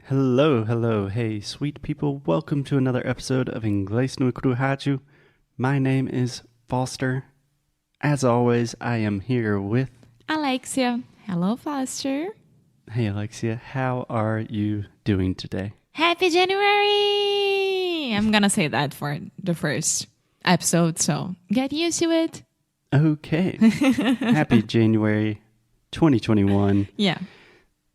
Hello, hello, hey, sweet people. Welcome to another episode of Inglês no Rádio. My name is Foster. As always, I am here with Alexia. Hello, Foster. Hey, Alexia. How are you doing today? Happy January! I'm gonna say that for the first episode, so get used to it. Okay. Happy January 2021. Yeah.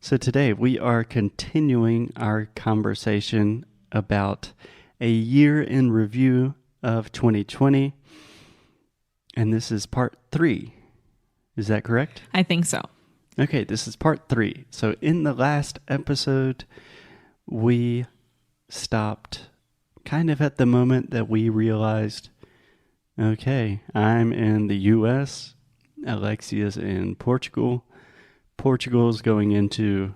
So today we are continuing our conversation about a year in review of 2020. And this is part 3. Is that correct? I think so. Okay, this is part 3. So in the last episode, we stopped kind of at the moment that we realized, okay, I'm in the US, Alexia's in Portugal. Portugal's going into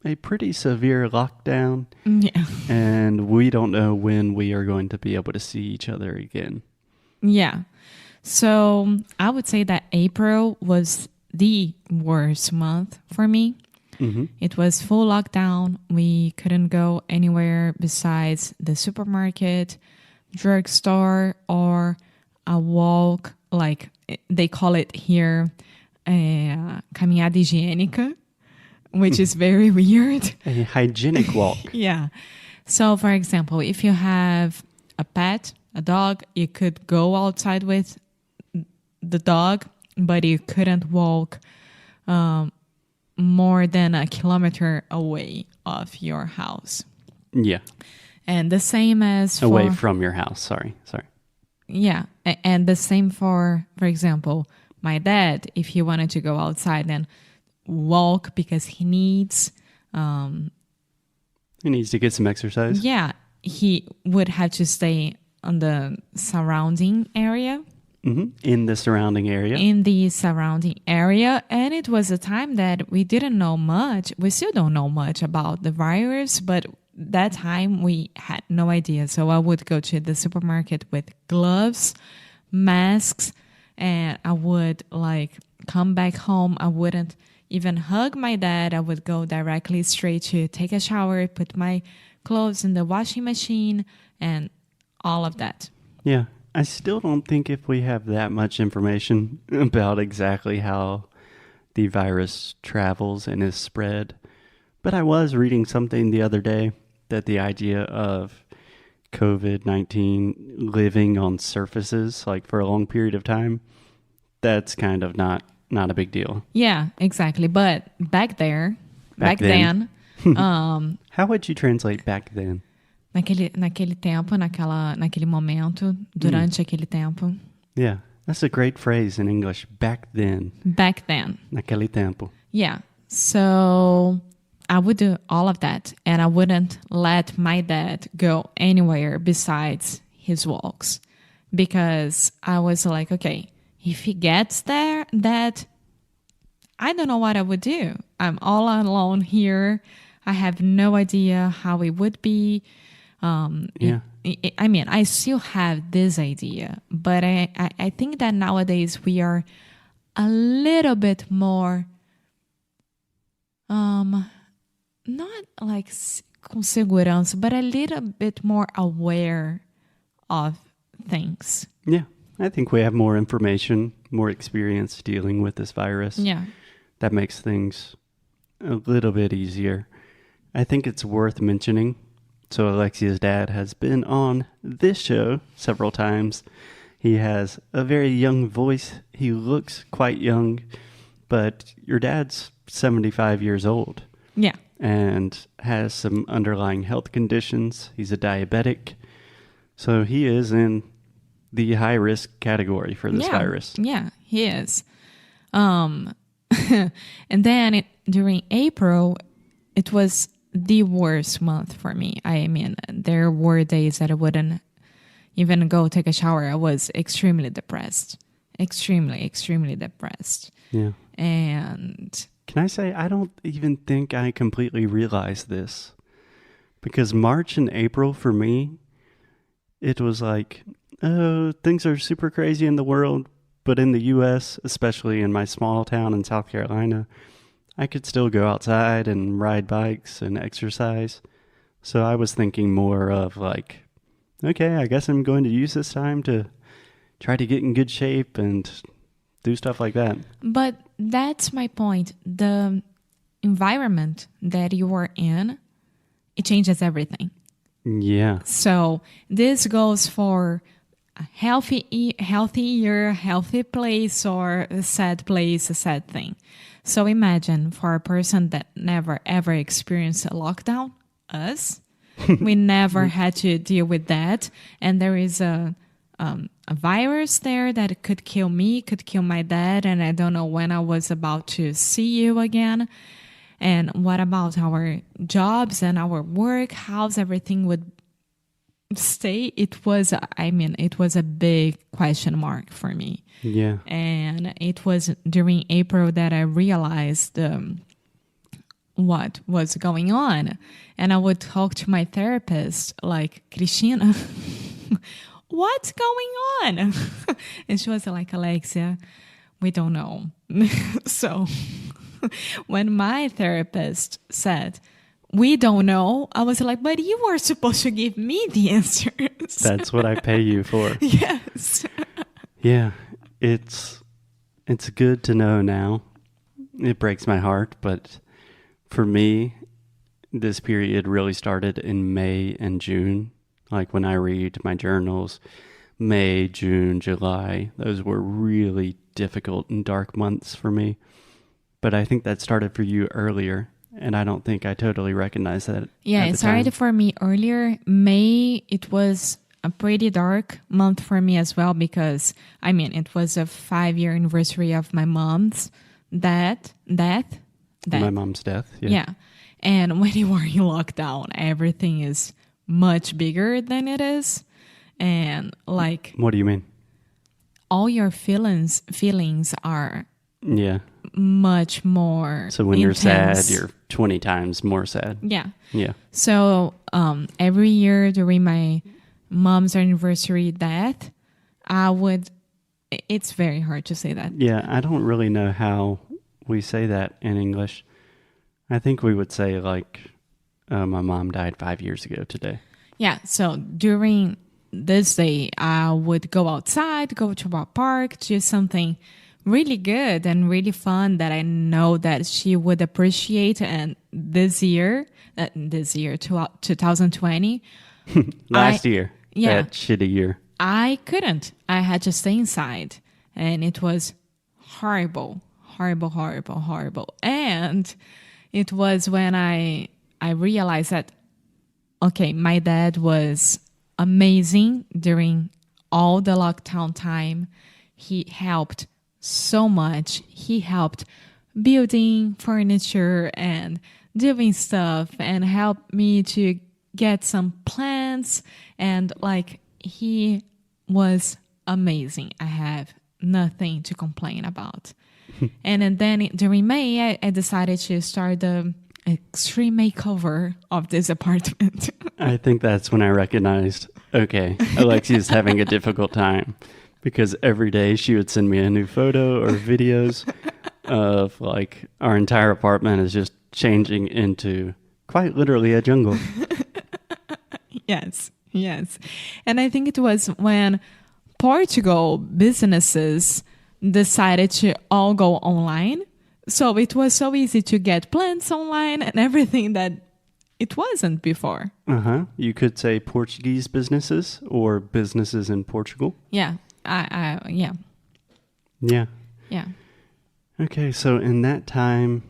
a pretty severe lockdown. Yeah. And we don't know when we are going to be able to see each other again. Yeah. So I would say that April was the worst month for me. Mm-hmm. It was full lockdown. We couldn't go anywhere besides the supermarket, drugstore, or a walk, like they call it here, caminhada higiênica, which is very weird. A hygienic walk. Yeah. So, for example, if you have a pet, a dog, you could go outside with the dog, but you couldn't walk more than a kilometer away of your house. Yeah. And the same as away from your house. Sorry. Yeah. And the same for example, my dad, if he wanted to go outside and walk because he needs... he needs to get some exercise. Yeah. He would have to stay on the surrounding area. Mm-hmm. In the surrounding area. And it was a time that we didn't know much. We still don't know much about the virus, but that time we had no idea. So I would go to the supermarket with gloves, masks, and I would come back home. I wouldn't even hug my dad. I would go directly straight to take a shower, put my clothes in the washing machine, and all of that. Yeah. I still don't think if we have that much information about exactly how the virus travels and is spread. But I was reading something the other day that the idea of COVID-19 living on surfaces for a long period of time, that's kind of not a big deal. Yeah, exactly. But back then, how would you translate back then? Naquele tempo, naquele momento, durante aquele tempo. Yeah, that's a great phrase in English. Back then. Back then. Naquele tempo. Yeah. So I would do all of that, and I wouldn't let my dad go anywhere besides his walks, because I was like, okay, if he gets there, that I don't know what I would do. I'm all alone here. I have no idea how it would be. Yeah. I still have this idea, but I think that nowadays we are a little bit more, not com segurança, but a little bit more aware of things. Yeah, I think we have more information, more experience dealing with this virus. Yeah. That makes things a little bit easier. I think it's worth mentioning. So Alexia's dad has been on this show several times. He has a very young voice. He looks quite young, but your dad's 75 years old. Yeah. And has some underlying health conditions. He's a diabetic. So he is in the high-risk category for this virus. Yeah, he is. And then during April, it was the worst month for me. I mean, there were days that I wouldn't even go take a shower. I was extremely depressed. Extremely depressed. Yeah. And can I say, I don't even think I completely realized this. Because March and April for me, it was like, oh, things are super crazy in the world. But in the U.S., especially in my small town in South Carolina, I could still go outside and ride bikes and exercise. So I was thinking more of like, okay, I guess I'm going to use this time to try to get in good shape and do stuff like that. But that's my point. The environment that you are in, it changes everything. Yeah. So this goes for a healthier, healthy place, or a sad place, a sad thing. So imagine for a person that never ever experienced a lockdown, us, we never had to deal with that. And there is a virus there that could kill me, could kill my dad, and I don't know when I was about to see you again. And what about our jobs and our work? How's everything would stay? It was a big question mark for me. Yeah. And it was during April that I realized what was going on. And I would talk to my therapist like, Cristina, what's going on? And she was like, Alexia, we don't know. So when my therapist said, we don't know, I was like, but you were supposed to give me the answers. That's what I pay you for. Yes. Yeah. It's good to know now. It breaks my heart, but for me, this period really started in May and June. Like when I read my journals, May, June, July, those were really difficult and dark months for me. But I think that started for you earlier, and I don't think I totally recognized that. Yeah, it started for me earlier. May, it was a pretty dark month for me as well because, it was a 5-year anniversary of my mom's death. My mom's death, yeah. Yeah. And when you are in lockdown, everything is much bigger than it is. And like... What do you mean? All your feelings are... Yeah. Much more So when intense. You're sad, you're 20 times more sad. Yeah. Yeah. So every year during my mom's anniversary death, it's very hard to say that. Yeah, I don't really know how we say that in English. I think we would say like, my mom died 5 years ago today. Yeah, so during this day, I would go outside, go to a park, do something really good and really fun that I know that she would appreciate. And this year, 2020. Last year. Yeah. That shitty year. I couldn't. I had to stay inside. And it was horrible. And it was when I realized that, okay, my dad was amazing during all the lockdown time. He helped so much. He helped building furniture and doing stuff and helped me to get some plants. And like, he was amazing. I have nothing to complain about. And then during May, I decided to start the extreme makeover of this apartment. I think that's when I recognized, okay, Alexia's having a difficult time. Because every day she would send me a new photo or videos of like our entire apartment is just changing into quite literally a jungle. Yes. And I think it was when Portugal businesses decided to all go online. So it was so easy to get plants online and everything that it wasn't before. You could say Portuguese businesses or businesses in Portugal. Yeah. Yeah. Yeah. Okay, so in that time,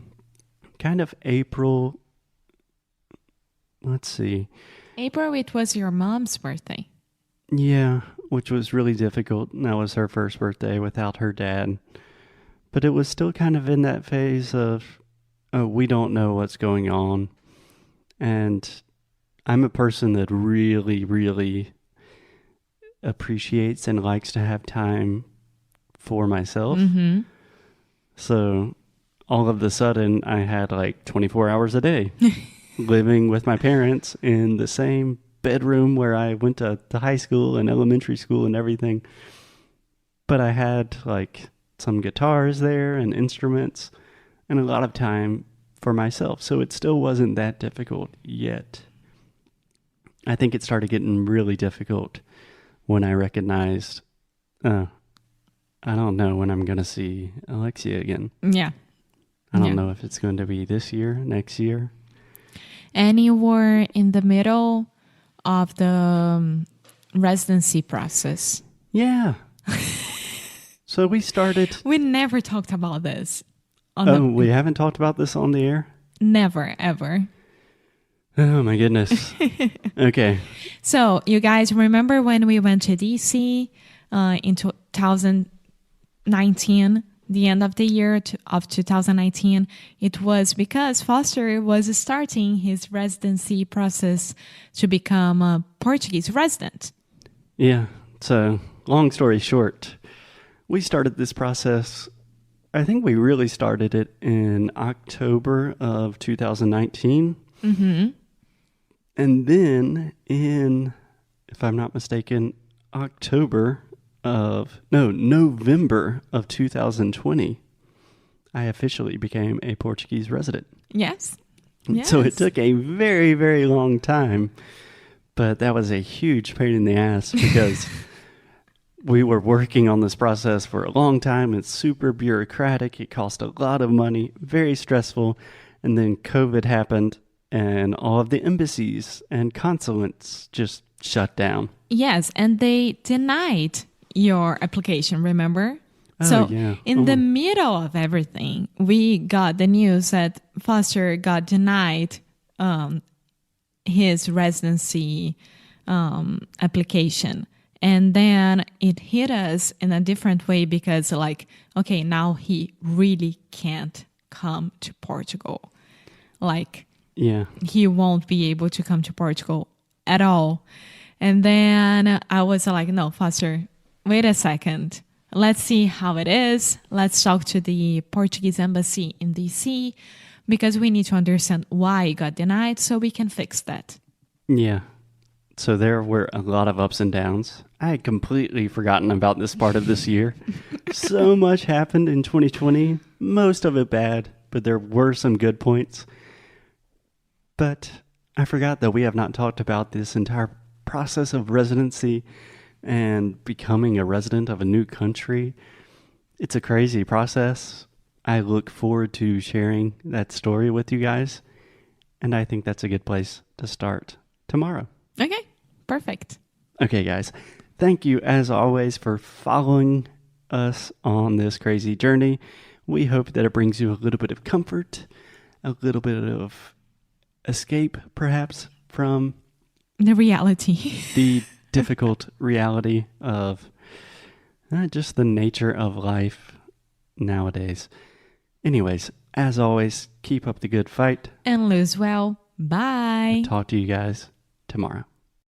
kind of April, let's see. April, it was your mom's birthday. Yeah, which was really difficult. That was her first birthday without her dad. But it was still kind of in that phase of, we don't know what's going on. And I'm a person that really, really appreciates and likes to have time for myself. Mm-hmm. So all of a sudden I had like 24 hours a day living with my parents in the same bedroom where I went to high school and elementary school and everything. But I had like some guitars there and instruments and a lot of time for myself. So it still wasn't that difficult yet. I think it started getting really difficult when I recognized, I don't know when I'm going to see Alexia again. Yeah. I don't know if it's going to be this year, next year. And you were in the middle of the residency process. Yeah. So we started. We never talked about this. We haven't talked about this on the air? Never, ever. Oh, my goodness. Okay. So, you guys remember when we went to DC in 2019, the end of the year of 2019? It was because Foster was starting his residency process to become a Portuguese resident. Yeah. So, long story short, we started this process. I think we really started it in October of 2019. Mm-hmm. And then if I'm not mistaken, November of 2020, I officially became a Portuguese resident. Yes. So it took a very, very long time, but that was a huge pain in the ass because we were working on this process for a long time. It's super bureaucratic. It cost a lot of money, very stressful. And then COVID happened. And all of the embassies and consulates just shut down. Yes, and they denied your application, remember? In the middle of everything, we got the news that Foster got denied his residency application. And then it hit us in a different way because okay, now he really can't come to Portugal. Yeah. He won't be able to come to Portugal at all. And then I was like, no, Foster, wait a second. Let's see how it is. Let's talk to the Portuguese embassy in DC because we need to understand why it got denied so we can fix that. Yeah. So there were a lot of ups and downs. I had completely forgotten about this part of this year. So much happened in 2020, most of it bad, but there were some good points. But I forgot that we have not talked about this entire process of residency and becoming a resident of a new country. It's a crazy process. I look forward to sharing that story with you guys. And I think that's a good place to start tomorrow. Okay, perfect. Okay, guys. Thank you, as always, for following us on this crazy journey. We hope that it brings you a little bit of comfort, a little bit of escape, perhaps, from the reality, the difficult reality of just the nature of life nowadays. Anyways, as always, keep up the good fight. And lose well. Bye. Talk to you guys tomorrow.